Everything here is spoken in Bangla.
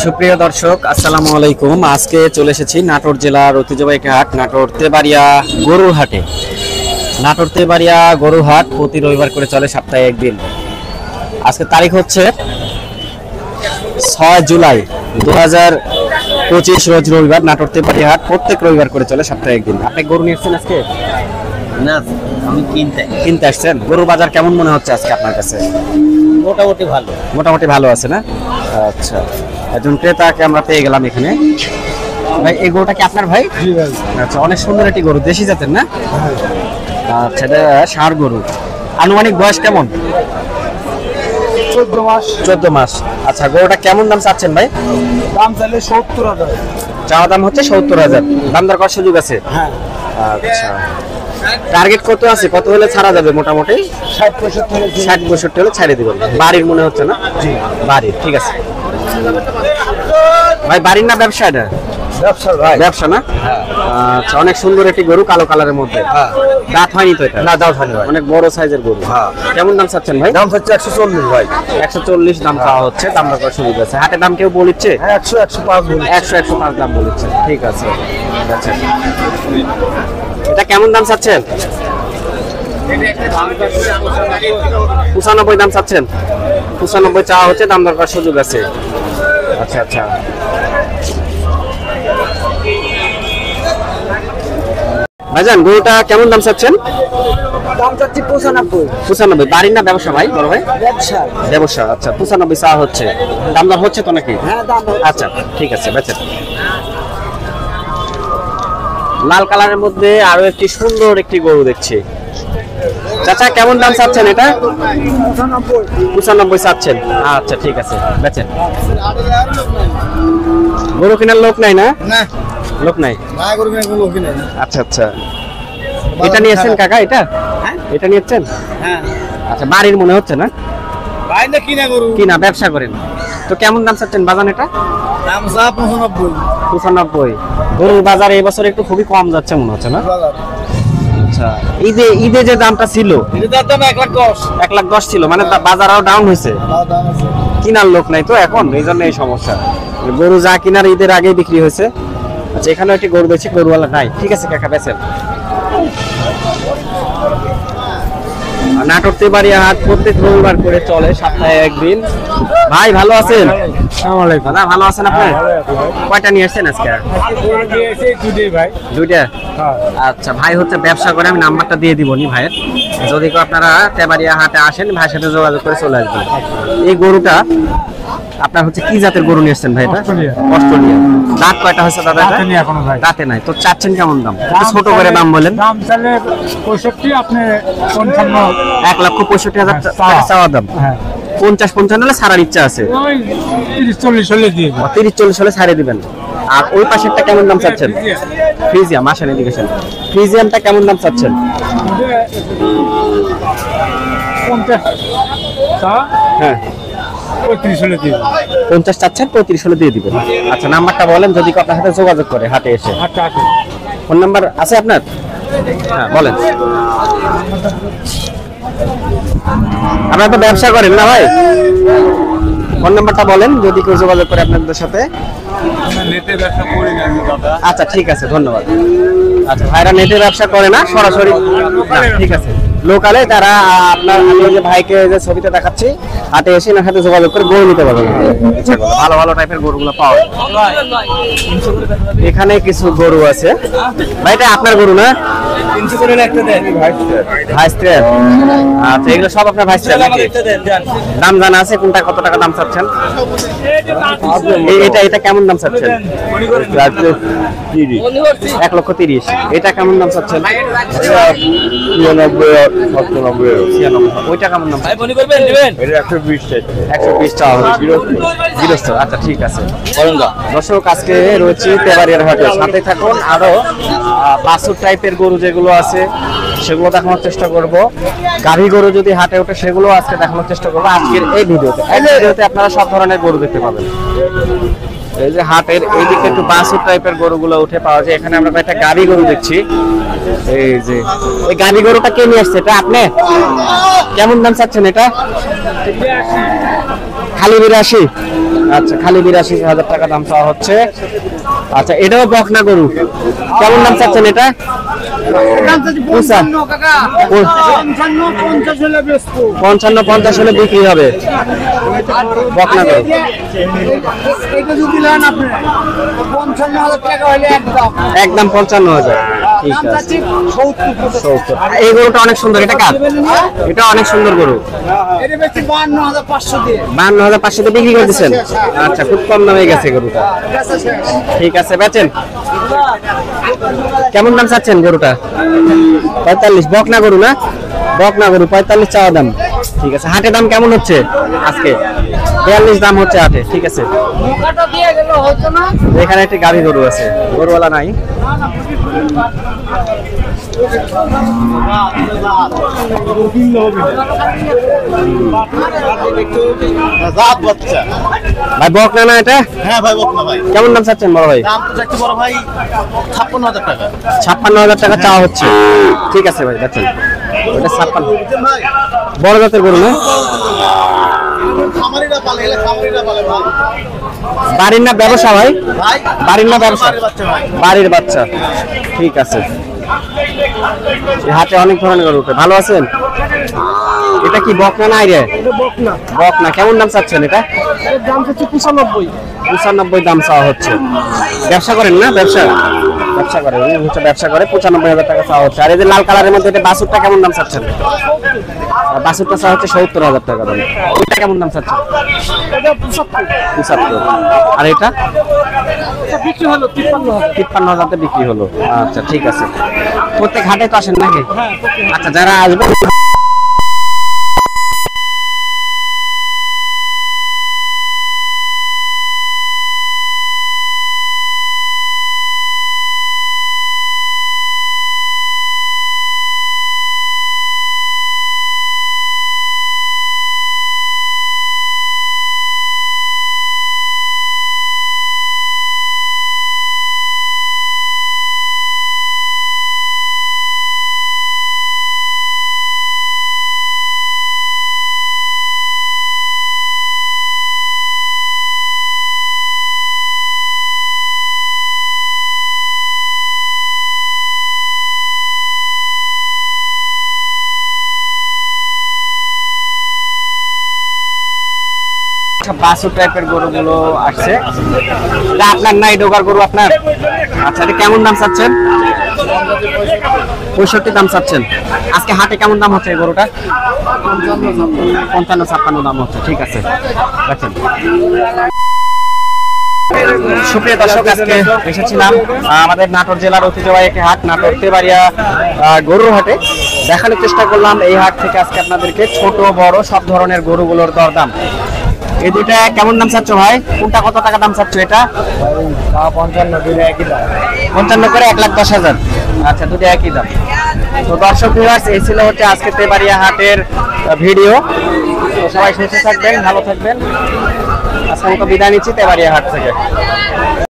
সুপ্রিয় দর্শক আসসালামু আলাইকুম। আজকে চলে এসেছি নাটোর জেলার ঐতিহ্যবাহী হাট নাটোর তেবাড়িয়া গরুর হাটে। নাটোর তেবাড়িয়া গরুর হাট প্রতি রবিবার করে চলে সপ্তাহে একদিন। আজকে তারিখ হচ্ছে 6 জুলাই 2025 রোজ রবিবার। নাটোর তেবাড়িয়া হাট প্রত্যেক রবিবার করে চলে সপ্তাহে একদিন। আপনি গরু নিয়েছেন আজকে? না, আমি কিনতে আসছেন। গরুর বাজার কেমন মনে হচ্ছে আজকে আপনার কাছে? মোটামুটি ভালো আছে না? আচ্ছা, একজন ক্রেতাকে আমরা পেয়ে গেলাম এখানে। ভাই, এই গরুটা কি আপনার ভাই? জি ভাই। আচ্ছা, অনেক সুন্দর একটি গরু, দেশি জাতের না? আচ্ছা, এটা ষাঁড় গরু। আনুমানিক বয়স কেমন? 14 মাস। আচ্ছা, গরুটা কেমন দাম চাচ্ছেন ভাই? দাম চাইলে 70,000। চাওয়া দাম হচ্ছে 70,000। দাম দর করার সুযোগ আছে? হ্যাঁ। আচ্ছা, টার্গেট কত আছে? কত হলে ছাড়া যাবে? মোটামুটি 60-65 হলে ছাড়িয়ে দেবেন। বাড়ির মনে হচ্ছে না? জি, বাড়ির। ঠিক আছে ভাই, বাড়ির না ব্যবসা? এটা ব্যবসা ভাই। ব্যবসা না? আচ্ছা, অনেক সুন্দর একটি গরু, কালো কালারের মধ্যে। দাঁত হয়নি তো এটা? না, দাম হয়নি ভাই। অনেক বড় সাইজের গরু। কেমন দাম চাচ্ছেন ভাই? দাম হচ্ছে 140 ভাই। 140 দাম চাওয়া হচ্ছে। দাম দর করার সুযোগ আছে। হাটে দাম কেউ বলিচ্ছে? 100-105 বলি। 100-105 দাম বলেছে। ঠিক আছে। আচ্ছা, এটা কেমন দাম চাচ্ছেন? 95 দাম চাচ্ছেন? 95 চাওয়া হচ্ছে। দাম দর করার সুযোগ আছে। আচ্ছা আচ্ছা, ভাইজান গরুটা কেমন দাম চাচ্ছেন? দাম চাচ্ছি 95। বাড়ির না ব্যবসা ভাই? বড় ভাই ব্যবসা। আচ্ছা, 95 চাওয়া হচ্ছে। দাম দর হচ্ছে তো নাকি? হ্যাঁ, দাম। আচ্ছা, ঠিক আছে, বেচেন। লাল কালারের মধ্যে আরো একটি সুন্দর একটি গরু দেখছি। চাচা, কেমন দাম চাচ্ছেন এটা? 95 চাচ্ছেন। আচ্ছা, ঠিক আছে, বেচেন। গরু কেনার লোক নাই না? না, লোক নাই। না গরু কিনে কোনো লোক নাই। আচ্ছা আচ্ছা, এটা নিয়েছেন কাকা? এটা নিয়েছেন? হ্যাঁ। আচ্ছা, বাড়ির মনে হচ্ছে না? ভাই না কিনা গরু। কিনা, ব্যবসা করেন তো? কেমন দাম চাচ্ছেন বাজান এটা? দাম চা 95। গরুর বাজার এই বছর একটু খুবই কম যাচ্ছে মনে হচ্ছে না? আচ্ছা, ঈদে যে দামটা ছিল, এটার দাম 1,10,000। 1,10,000 ছিল, মানে বাজার আরো ডাউন হয়েছে। দাম আছে। কিনার লোক নাই তো এখন, এই জন্য এই সমস্যা। গরু যা কিনার ঈদের আগেই বিক্রি হয়েছে। আচ্ছা, এখানে একটি গরু দেখছি, গরুওয়ালা নাই। ঠিক আছে কাকা, বেচেন। নাটোর তেবাড়িয়া হাট প্রত্যেক রবিবার করে চলে সপ্তাহে একদিন। ভাই, ভালো আছেন? দাদা, ভালো আছেন আপনি? কয়টা নিয়ে আসছেন আজকে? দুইটা। আচ্ছা, ভাই হচ্ছে ব্যবসা করে, আমি নাম্বারটা দিয়ে দিব নি ভাইয়ের। যদি কেউ আপনারা তেবাড়িয়া হাটে আসেন, ভাইয়ের সাথে যোগাযোগ করে চলে আসবেন। এই গরুটা আপনার হচ্ছে কি জাতের গরু নিয়ে আসছেন ভাই? এটা অস্ট্রেলিয়া। দাঁত কয়টা হয়েছে দাদা? দাঁতে নাই তো। চাচ্ছেন কেমন দাম? ছোট করে দাম বলেন। দাম চাইলে 65, আপনি 55। 1,65,000 টাকা চাওয়া দাম। 50-55 হলে ছাড়ার ইচ্ছা আছে। 30-40 হলে দিয়ে দিন। 30-40 হলে ছাড়িয়ে দিবেন। আর ওই পাশেরটা কেমন দাম চাচ্ছেন? ফ্রিজিয়াম। আসেন এদিকেছেন। ফ্রিজিয়ামটা কেমন দাম চাচ্ছেন? 50। হ্যাঁ, 35 হলে দিয়ে দিন। 50 চাচ্ছেন, 35 হলে দিয়ে দিবেন। আচ্ছা, নাম্বারটা বলেন যদি কেউ আপনার সাথে যোগাযোগ করে হাটে এসে। আচ্ছা। ফোন নাম্বার আছে আপনার? হ্যাঁ, বলেন। আপনারা তো ব্যবসা করেন না ভাই? ফোন নাম্বারটা বলেন যদি কেউ যোগাযোগ করে আপনাদের সাথে। আচ্ছা, ঠিক আছে, ধন্যবাদ। আচ্ছা, ভাইরা নেটে ব্যবসা করে না, সরাসরি। ঠিক আছে, লোকালে তারা আপনার, আমি যে ভাইকে যে ছবিতে দেখাচ্ছি, হাটে এসে এনার সাথে যোগাযোগ করে গরু নিতে পারবেন। ভালো ভালো টাইপের গরুগুলো পাওয়া যায়। এখানে কিছু গরু আছে। ভাই, এটা আপনার গরু না? ভাইস্টের। আচ্ছা, এগুলো সব আপনার ভাইস্টের? দাম জানা আছে কোনটা কত টাকা দাম চাচ্ছেন? এটা কেমন দাম চাচ্ছেন? 1,30,000। এটা কেমন দাম চাচ্ছেন? 96। ওইটা কেমন দাম? 120 চাওয়া হবে। গৃহস্থ। আচ্ছা, ঠিক আছে। দর্শক, আজকে রয়েছে তেবাড়িয়ার হাটে। সাথে থাকুন। আরো বাছুর টাইপের গরু যেগুলো আছে সেগুলো দেখানোর চেষ্টা করব। গাভী গরু যদি হাটে ওঠে সেগুলো আজকে দেখানোর চেষ্টা করবো আজকের এই ভিডিওতে। আপনারা সব ধরনের গরু দেখতে পাবেন। এই যে হাটের এইদিকে একটু বাছুর টাইপের গরুগুলো উঠে পাওয়া যায়। এখানে আমরা একটা গাভী গরু দেখছি। এই যে এই গাভী গরুটা কে নিয়ে আসছে? এটা আপনি? কেমন দাম চাচ্ছেন এটা? খালি 82। আচ্ছা, খালি 82,000 টাকা দাম চাওয়া হচ্ছে। আচ্ছা, এটাও বকনা গরু, কেমন দাম চাচ্ছেন এটা? 55-50 হলে বিক্রি হবে বকনা গরু। একদম 55,000। ঠিক আছে, 70। এই গরুটা অনেক সুন্দর, এটা কার? এটা অনেক সুন্দর গরু। 52,500 দিয়ে বিক্রি করে দিচ্ছেন। আচ্ছা, খুব কম দামে গেছে গরুটা। ঠিক আছে, বেচেন। কেমন দাম চাচ্ছেন গরুটা? 45। বকনা গরু না? বকনা গরু, 45 চাওয়া দাম। ঠিক আছে, হাটে দাম কেমন হচ্ছে আজকে? 42 দাম হচ্ছে হাটে। ঠিক আছে, এখানে একটি গাড়ি গরু আছে, গরুওয়ালা নাই। ভাই বকনা না এটা? হ্যাঁ ভাই, বকনা ভাই। কেমন দাম চাচ্ছেন বড় ভাই? দাম তো চাচ্ছি বড় ভাই 56,000 টাকা। 56,000 টাকা চাওয়া হচ্ছে। ঠিক আছে ভাই, দেখেন ওটা 56। ভাই বড় জাতের গরু না? খামারিরা পালে, এলা খামারিরা পালে ভাই। বাড়ির না ব্যবসা ভাই? ভাই বাড়ির না ব্যবসা? বাড়ির বাচ্চা ভাই। বাড়ির বাচ্চা। ঠিক আছে, এই হাটে অনেক ধরনের গরু উঠে। ভালো আছেন? এটা কি বকনা না রে? বকনা। কেমন দাম চাচ্ছেন এটা? দাম হচ্ছে 95। 95 দাম চাওয়া হচ্ছে। ব্যবসা করেন না? ব্যবসা করেন, উনি হচ্ছে ব্যবসা করে। 95,000 টাকা চাওয়া হচ্ছে। আর এই যে লাল কালারের মধ্যে এটা বাছুরটা কেমন দাম চাচ্ছেন? বাছুরটা চাওয়া হচ্ছে 70,000 টাকা দাম। ওইটা কেমন দাম চাচ্ছেন? 75। আর এটা বিক্রি হলো 53,000 বিক্রি হলো। আচ্ছা, ঠিক আছে। প্রত্যেক হাটে তো আসেন নাকি? আচ্ছা, যারা আসবে বাছুর টাইপের গরুগুলো আসছে। এটা আপনার না? এই ডোগার গরু আপনার? আচ্ছা, এটা কেমন দাম চাচ্ছেন? 65 দাম চাচ্ছেন। আজকে হাটে কেমন দাম হচ্ছে এই গরুটা? 55-56 দাম হচ্ছে। ঠিক আছে, দেখেন। সুপ্রিয় দর্শক, আজকে এসেছিলাম আমাদের নাটোর জেলার ঐতিহ্যবাহী একটি হাট, নাটোর তেবাড়িয়া গরুর হাটে। দেখানোর চেষ্টা করলাম এই হাট থেকে আজকে আপনাদেরকে ছোট বড় সব ধরনের গরুগুলোর দরদাম। এই দুইটা কেমন দাম চাচ্ছ ভাই? কোনটা কত টাকা দাম চাচ্ছ? এটা 55 করে 1,10,000। আচ্ছা, দুটো একই দাম। তো দর্শক ভিউয়ার্স, এই ছিল হচ্ছে আজকে তেবাড়িয়া হাটের ভিডিও। তো সবাই সুস্থ থাকবেন, ভালো থাকবেন। আজকে মতো বিদায় নিচ্ছি তেবাড়িয়া হাট থেকে।